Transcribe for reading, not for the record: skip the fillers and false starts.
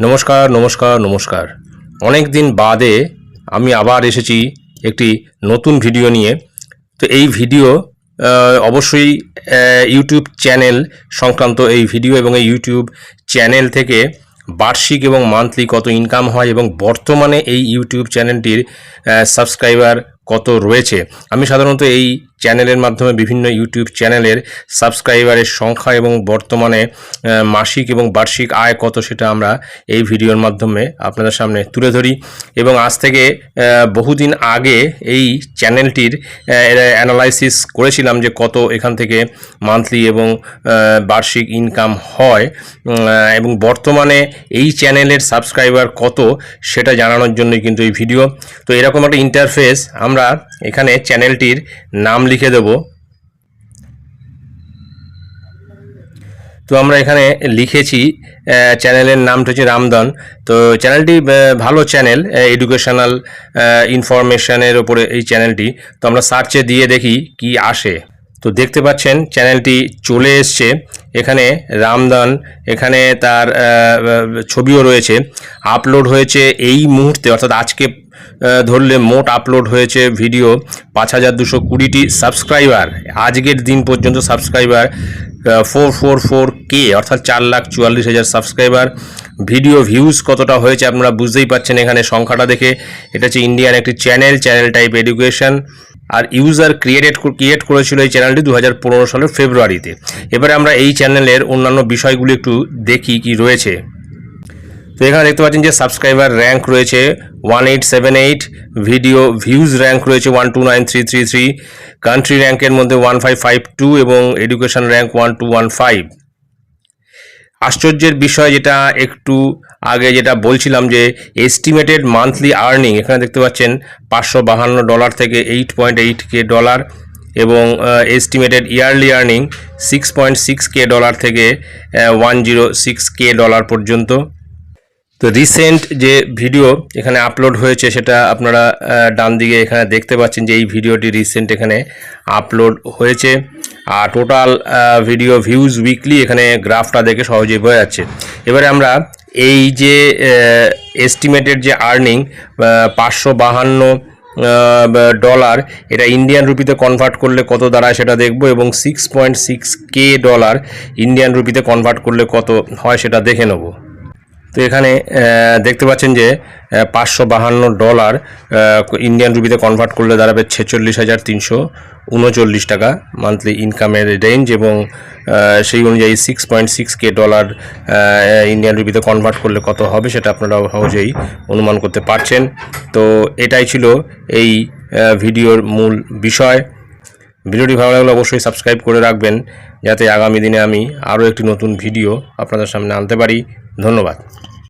নমস্কার নমস্কার নমস্কার। অনেক দিন বাদে আমি আবার এসেছি একটি নতুন ভিডিও নিয়ে। তো এই ভিডিও অবশ্যই ইউটিউব চ্যানেল সংক্রান্ত এই ভিডিও, এবং এই ইউটিউব চ্যানেল থেকে বার্ষিক এবং মান্থলি কত ইনকাম হয় এবং বর্তমানে এই ইউটিউব চ্যানেলটির সাবস্ক্রাইবার কত রয়েছে। আমি সাধারণত এই চ্যানেলের মাধ্যমে বিভিন্ন ইউটিউব চ্যানেলের সাবস্ক্রাইবারের সংখ্যা এবং বর্তমানে মাসিক এবং বার্ষিক আয় কত সেটা আমরা এই ভিডিওর মাধ্যমে আপনাদের সামনে তুলে ধরি। এবং আজ থেকে বহুদিন আগে এই চ্যানেলটির অ্যানালাইসিস করেছিলাম যে কত এখান থেকে মান্থলি এবং বার্ষিক ইনকাম হয়, এবং বর্তমানে এই চ্যানেলের সাবস্ক্রাইবার কত সেটা জানানোর জন্যই কিন্তু এই ভিডিও। তো এরকম একটা ইন্টারফেস আমরা এখানে চ্যানেলটির নাম লিখে দেব। তো আমরা এখানে লিখেছি চ্যানেলের নামটা হচ্ছে রামধন। তো চ্যানেলটি ভালো চ্যানেল, এডুকেশনাল ইনফরমেশনের ওপরে এই চ্যানেলটি। তো আমরা সার্চে দিয়ে দেখি কি আসে। তো দেখতে পাচ্ছেন চ্যানেলটি চলে এসছে এখানে রামধন, এখানে তার ছবিও রয়েছে। আপলোড হয়েছে এই মুহূর্তে, অর্থাৎ আজকে ধরলে মোট আপলোড হয়েছে ভিডিও 5220টি। সাবস্ক্রাইবার আজকের দিন পর্যন্ত সাবস্ক্রাইবার 444K, অর্থাৎ 4,44,000 সাবস্ক্রাইবার। ভিডিও ভিউজ কতটা হয়েছে আপনারা বুঝতেই পাচ্ছেন এখানে সংখ্যাটা দেখে। এটা হচ্ছে ইন্ডিয়ান একটি চ্যানেল টাইপ এডুকেশন। আর ইউজার ক্রিয়েট করেছিল এই চ্যানেলটি 2015 সালের ফেব্রুয়ারিতে। এবারে আমরা এই চ্যানেলের অন্যান্য বিষয়গুলি একটু দেখি কি রয়েছে। তো এখানে দেখতে পাচ্ছেন যে সাবস্ক্রাইবার র্যাঙ্ক রয়েছে 1878, ভিডিও ভিউজ র্যাঙ্ক রয়েছে 129333, কান্ট্রি র্যাঙ্কের মধ্যে 1552 এবং এডুকেশন র্যাঙ্ক 1215। আশ্চর্যের বিষয় যেটা একটু আগে যেটা বলছিলাম যে এস্টিমেটেড মান্থলি আর্নিং এখানে দেখতে পাচ্ছেন $552 থেকে $8.8K, এবং এস্টিমেটেড ইয়ারলি আর্নিং $6.6K থেকে $106K পর্যন্ত। তো রিসেন্ট যে ভিডিও এখানে আপলোড হয়েছে সেটা আপনারা ডান দিকে এখানে দেখতে পাচ্ছেন যে এই ভিডিওটি রিসেন্ট এখানে আপলোড হয়েছে। আর টোটাল ভিডিও ভিউজ উইকলি এখানে গ্রাফটা দেখে সহজেই বোঝা যাচ্ছে। এবারে আমরা এই যে এস্টিমেটেড যে আর্নিং $552, এটা ইন্ডিয়ান রুপিতে কনভার্ট করলে কত দাঁড়ায় সেটা দেখব, এবং $6.6K ইন্ডিয়ান রুপিতে কনভার্ট করলে কত হয় সেটা দেখে নেব। তো এখানে দেখতে পাচ্ছেন যে $552 ইন্ডিয়ান রুপিতে কনভার্ট করলে দাঁড়াবে 46,339 টাকা মান্থলি ইনকামের রেঞ্জ, এবং সেই অনুযায়ী $6.6K ইন্ডিয়ান রুপিতে কনভার্ট করলে কত হবে সেটা আপনারা সহজেই অনুমান করতে পারছেন। তো এটাই ছিল এই ভিডিওর মূল বিষয়। ভিডিওটি ভালো লাগলে অবশ্যই সাবস্ক্রাইব করে রাখবেন যাতে আগামী দিনে আমি আরও একটি নতুন ভিডিও আপনাদের সামনে আনতে পারি। ধন্যবাদ।